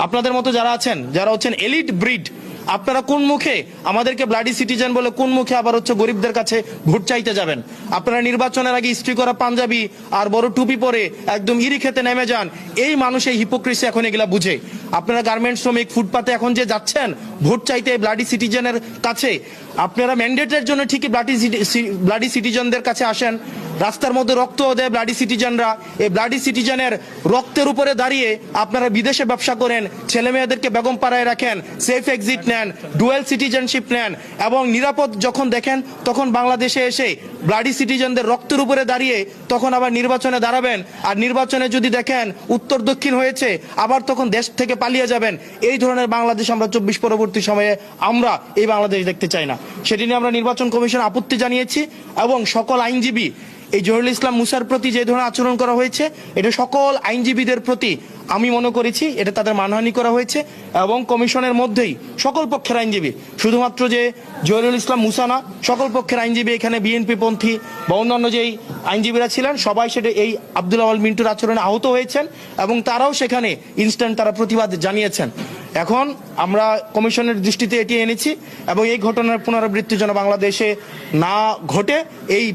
আপনাদের মতো যারা আছেন, যারা হচ্ছেন এলিট ব্রিড, আপনারা কোন মুখে আমাদেরকে ব্লাডি সিটিজেন বলে কোন মুখে আবার হচ্ছে গরিবদের কাছে ভোট চাইতে যাবেন? আপনারা নির্বাচনের আগে ইস্ত্রি করা পাঞ্জাবি আর বড় টুপি পরে একদম ইরি খেতে নেমে যান। এই মানুষ এই হিপোক্রেসি এখন এগুলা বুঝে। আপনারা গার্মেন্টস শ্রমিক ফুটপাতে এখন যে যাচ্ছেন ভোট চাইতে ব্লাডি সিটিজেনের কাছে, আপনারা ম্যান্ডেটের জন্য ঠিকই ব্লাডি সিটিজেনদের কাছে আসেন। রাস্তার মধ্যে রক্ত দেয় ব্লাডি সিটিজেনরা। এই ব্লাডি সিটিজেনের রক্তের উপরে দাঁড়িয়ে আপনারা বিদেশে ব্যবসা করেন, ছেলে মেয়েদেরকে বেগম পাড়ায় রাখেন, সেফ এক্সিট নেন, ডুয়েল সিটিজেনশিপ নেন, এবং নিরাপদ যখন দেখেন তখন বাংলাদেশে এসে ব্লাডি সিটিজেনদের রক্তের উপরে দাঁড়িয়ে তখন আবার নির্বাচনে দাঁড়াবেন। আর নির্বাচনে যদি দেখেন উত্তর দক্ষিণ হয়েছে, আবার তখন দেশ থেকে পালিয়ে যাবেন। এই ধরনের বাংলাদেশ আমরা 24 পরবর্তী সময়ে আমরা এই বাংলাদেশ দেখতে চাই না। সেটি নিয়ে আমরা নির্বাচন কমিশন আপত্তি জানিয়েছি এবং সকল আইনজীবী এই জহিরুল ইসলাম মুসার প্রতি যে ধরনের আচরণ করা হয়েছে, এটা সকল আইনজীবীদের প্রতি আমি মনে করেছি এটা তাদের মানহানি করা হয়েছে। এবং কমিশনের মধ্যেই সকল পক্ষের আইনজীবী, শুধুমাত্র যে জহিরুল ইসলাম মুসা না, সকল পক্ষের আইনজীবী, এখানে বিএনপি পন্থী বা অন্যান্য যেই আইনজীবীরা ছিলেন সবাই সেটা এই আব্দুল আওয়াল মিন্টুর আচরণে আহত হয়েছেন এবং তারাও সেখানে ইনস্ট্যান্ট তারা প্রতিবাদ জানিয়েছেন। এখন আমরা কমিশনের দৃষ্টিতে এটি এনেছি এবং এই ঘটনার পুনরাবৃত্তি যেন বাংলাদেশে না ঘটে, এই